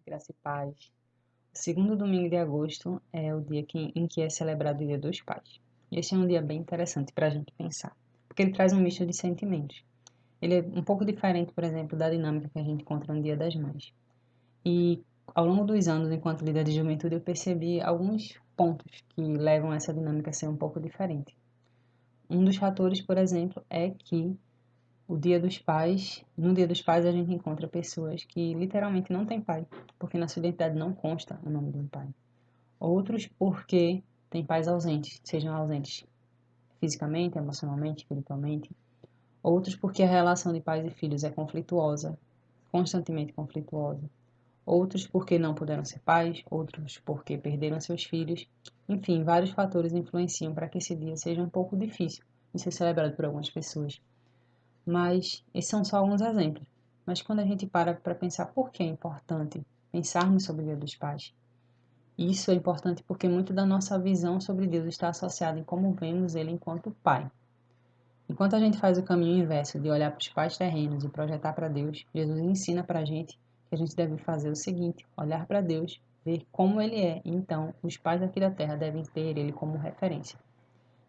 graça e paz. O segundo domingo de agosto é o dia em que é celebrado o Dia dos Pais. Este é um dia bem interessante para a gente pensar, porque ele traz um misto de sentimentos. Ele é um pouco diferente, por exemplo, da dinâmica que a gente encontra no Dia das Mães. E ao longo dos anos, enquanto líder de juventude, eu percebi alguns pontos que levam essa dinâmica a ser um pouco diferente. Um dos fatores, por exemplo, é que no Dia dos Pais a gente encontra pessoas que literalmente não têm pai, porque na sua identidade não consta o nome de um pai. Outros porque têm pais ausentes, sejam ausentes fisicamente, emocionalmente, espiritualmente. Outros porque a relação de pais e filhos é conflituosa, constantemente conflituosa. Outros porque não puderam ser pais, outros porque perderam seus filhos. Enfim, vários fatores influenciam para que esse dia seja um pouco difícil de ser celebrado por algumas pessoas. Mas esses são só alguns exemplos. Mas quando a gente para pensar por que é importante pensarmos sobre o Dia dos Pais, isso é importante porque muito da nossa visão sobre Deus está associada em como vemos Ele enquanto Pai. Enquanto a gente faz o caminho inverso de olhar para os pais terrenos e projetar para Deus, Jesus ensina para a gente que a gente deve fazer o seguinte: olhar para Deus, ver como Ele é, e então os pais aqui da terra devem ter Ele como referência.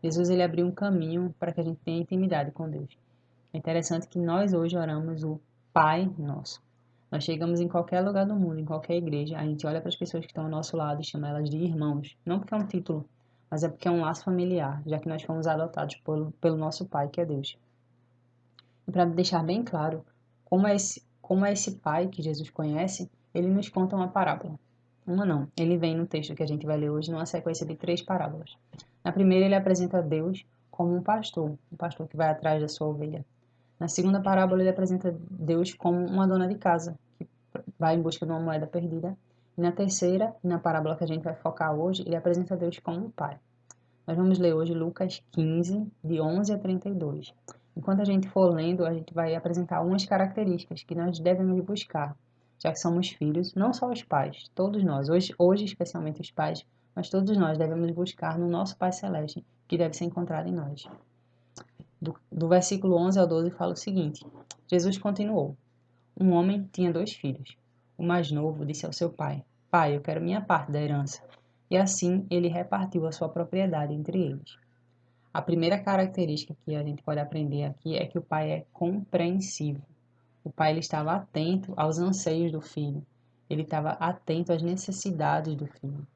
Jesus ele abriu um caminho para que a gente tenha intimidade com Deus. É interessante que nós hoje oramos o Pai Nosso. Nós chegamos em qualquer lugar do mundo, em qualquer igreja, a gente olha para as pessoas que estão ao nosso lado e chama elas de irmãos. Não porque é um título, mas é porque é um laço familiar, já que nós fomos adotados pelo nosso Pai, que é Deus. E para deixar bem claro como é esse Pai que Jesus conhece, ele nos conta uma parábola. Uma não, ele vem no texto que a gente vai ler hoje numa sequência de 3 parábolas. Na primeira ele apresenta Deus como um pastor que vai atrás da sua ovelha. Na segunda parábola, ele apresenta Deus como uma dona de casa, que vai em busca de uma moeda perdida. E na terceira, na parábola que a gente vai focar hoje, ele apresenta Deus como um pai. Nós vamos ler hoje Lucas 15, de 11 a 32. Enquanto a gente for lendo, a gente vai apresentar algumas características que nós devemos buscar, já que somos filhos, não só os pais, todos nós, hoje especialmente os pais, mas todos nós devemos buscar no nosso Pai Celeste, que deve ser encontrado em nós. Do versículo 11 ao 12 fala o seguinte: Jesus continuou: um homem tinha 2 filhos. O mais novo disse ao seu pai: Pai, eu quero minha parte da herança. E assim ele repartiu a sua propriedade entre eles. A primeira característica que a gente pode aprender aqui é que o pai é compreensivo. O pai ele estava atento aos anseios do filho. Ele estava atento às necessidades do filho.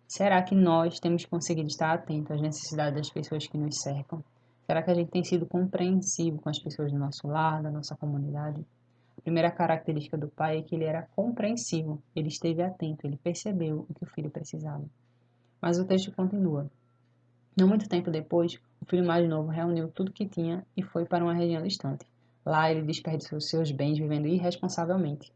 Será que nós temos conseguido estar atentos às necessidades das pessoas que nos cercam? Será que a gente tem sido compreensivo com as pessoas do nosso lar, da nossa comunidade? A primeira característica do pai é que ele era compreensivo, ele esteve atento, ele percebeu o que o filho precisava. Mas o texto continua. Não muito tempo depois, o filho mais novo reuniu tudo que tinha e foi para uma região distante. Lá ele desperdiçou seus bens vivendo irresponsavelmente.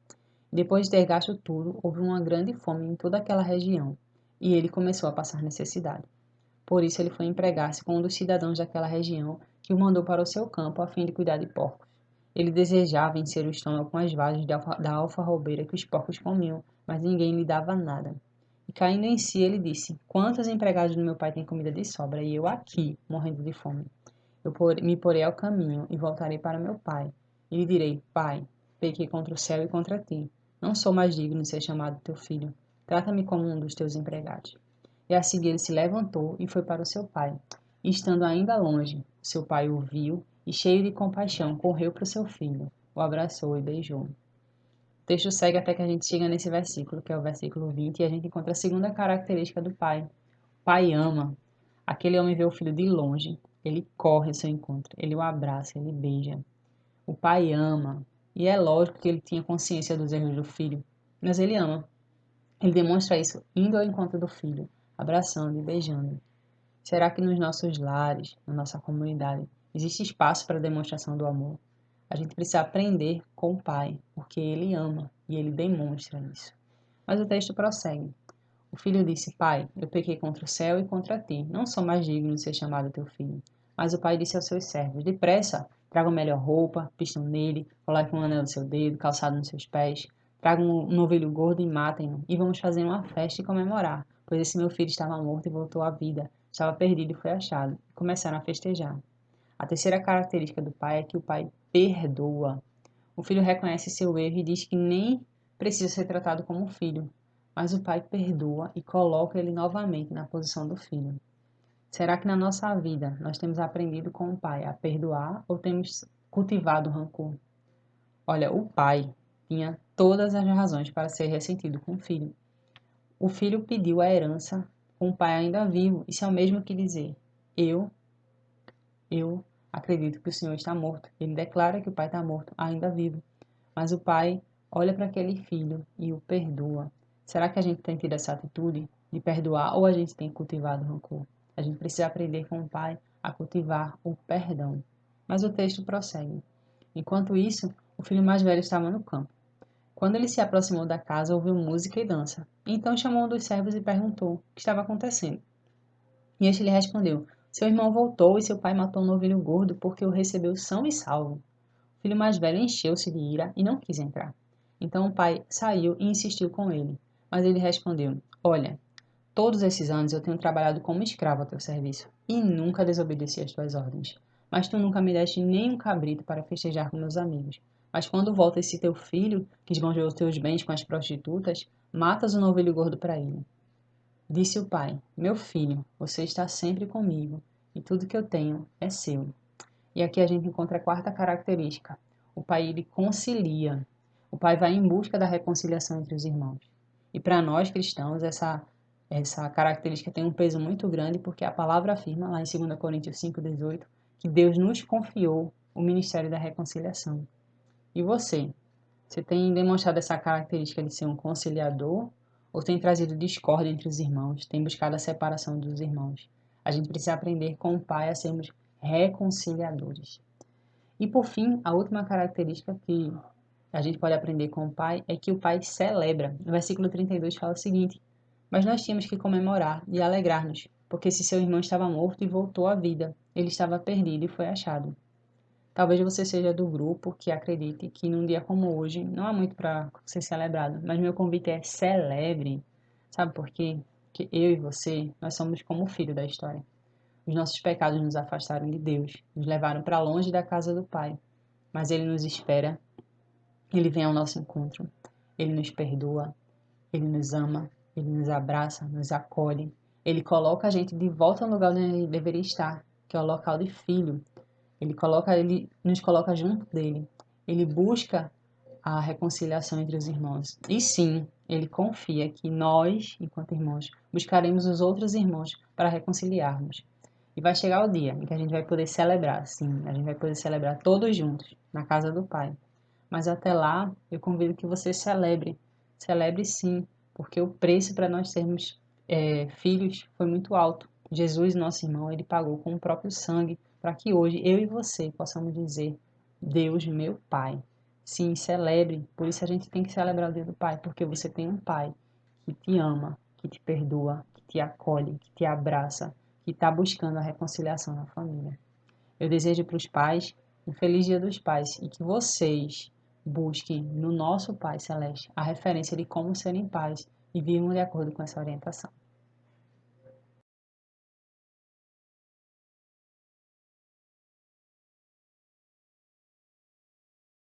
Depois de ter gasto tudo, houve uma grande fome em toda aquela região, e ele começou a passar necessidade. Por isso ele foi empregar-se com um dos cidadãos daquela região, que o mandou para o seu campo a fim de cuidar de porcos. Ele desejava encher o estômago com as vagens da alfarrobeira que os porcos comiam, mas ninguém lhe dava nada. E caindo em si, ele disse: Quantos empregados do meu pai têm comida de sobra, e eu aqui, morrendo de fome? Me porei ao caminho e voltarei para meu pai. E lhe direi: Pai, pequei contra o céu e contra ti. Não sou mais digno de ser chamado teu filho. Trata-me como um dos teus empregados. E a seguir ele se levantou e foi para o seu pai. E estando ainda longe, seu pai o viu e, cheio de compaixão, correu para o seu filho, o abraçou e beijou. O texto segue até que a gente chega nesse versículo, que é o versículo 20, e a gente encontra a segunda característica do pai. O pai ama. Aquele homem vê o filho de longe, ele corre ao seu encontro, ele o abraça, ele beija. O pai ama. E é lógico que ele tinha consciência dos erros do filho, mas ele ama. Ele demonstra isso indo ao encontro do filho, abraçando e beijando. Será que nos nossos lares, na nossa comunidade, existe espaço para a demonstração do amor? A gente precisa aprender com o Pai, porque Ele ama e Ele demonstra isso. Mas o texto prossegue. O filho disse: Pai, eu pequei contra o céu e contra ti. Não sou mais digno de ser chamado teu filho. Mas o pai disse aos seus servos: Depressa, tragam melhor roupa, pistam nele, coloquem um anel no seu dedo, calçado nos seus pés. Tragam um novilho gordo e matem-no, e vamos fazer uma festa e comemorar, pois esse meu filho estava morto e voltou à vida, estava perdido e foi achado. E começaram a festejar. A terceira característica do pai é que o pai perdoa. O filho reconhece seu erro e diz que nem precisa ser tratado como filho, mas o pai perdoa e coloca ele novamente na posição do filho. Será que na nossa vida nós temos aprendido com o pai a perdoar ou temos cultivado o rancor? Olha, o pai tinha todas as razões para ser ressentido com o filho. O filho pediu a herança com o pai ainda vivo. Isso é o mesmo que dizer: eu, eu acredito que o Senhor está morto. Ele declara que o pai está morto, ainda vivo. Mas o pai olha para aquele filho e o perdoa. Será que a gente tem tido essa atitude de perdoar ou a gente tem cultivado rancor? A gente precisa aprender com o pai a cultivar o perdão. Mas o texto prossegue. Enquanto isso, o filho mais velho estava no campo. Quando ele se aproximou da casa, ouviu música e dança. Então chamou um dos servos e perguntou o que estava acontecendo. E este lhe respondeu: seu irmão voltou e seu pai matou um novilho gordo porque o recebeu são e salvo. O filho mais velho encheu-se de ira e não quis entrar. Então o pai saiu e insistiu com ele. Mas ele respondeu: olha, todos esses anos eu tenho trabalhado como escravo a teu serviço e nunca desobedeci às tuas ordens. Mas tu nunca me deste nem um cabrito para festejar com meus amigos. Mas quando volta esse teu filho, que esbanjou os teus bens com as prostitutas, matas o novilho gordo para ele. Disse o pai: meu filho, você está sempre comigo e tudo que eu tenho é seu. E aqui a gente encontra a quarta característica. O pai, ele concilia. O pai vai em busca da reconciliação entre os irmãos. E para nós cristãos, essa característica tem um peso muito grande, porque a palavra afirma, lá em 2 Coríntios 5,18, que Deus nos confiou o ministério da reconciliação. E você? Você tem demonstrado essa característica de ser um conciliador ou tem trazido discórdia entre os irmãos, tem buscado a separação dos irmãos? A gente precisa aprender com o pai a sermos reconciliadores. E por fim, a última característica que a gente pode aprender com o pai é que o pai celebra. No versículo 32 fala o seguinte: mas nós tínhamos que comemorar e alegrar-nos, porque se seu irmão estava morto e voltou à vida, ele estava perdido e foi achado. Talvez você seja do grupo que acredite que num dia como hoje não há muito para ser celebrado, mas meu convite é celebre. Sabe por quê? Porque eu e você, nós somos como o filho da história. Os nossos pecados nos afastaram de Deus, nos levaram para longe da casa do Pai. Mas Ele nos espera, Ele vem ao nosso encontro, Ele nos perdoa, Ele nos ama, Ele nos abraça, nos acolhe. Ele coloca a gente de volta no lugar onde ele deveria estar, que é o local de filho. Ele nos coloca junto dele. Ele busca a reconciliação entre os irmãos. E sim, ele confia que nós, enquanto irmãos, buscaremos os outros irmãos para reconciliarmos. E vai chegar o dia em que a gente vai poder celebrar, sim, a gente vai poder celebrar todos juntos, na casa do Pai. Mas até lá, eu convido que você celebre. Celebre sim, porque o preço para nós sermos filhos foi muito alto. Jesus, nosso irmão, ele pagou com o próprio sangue para que hoje eu e você possamos dizer: Deus, meu Pai. Sim, celebre. Por isso a gente tem que celebrar o Dia do Pai, porque você tem um Pai que te ama, que te perdoa, que te acolhe, que te abraça, que está buscando a reconciliação na família. Eu desejo para os pais um feliz Dia dos Pais e que vocês busquem no nosso Pai Celeste a referência de como serem pais e vivam de acordo com essa orientação.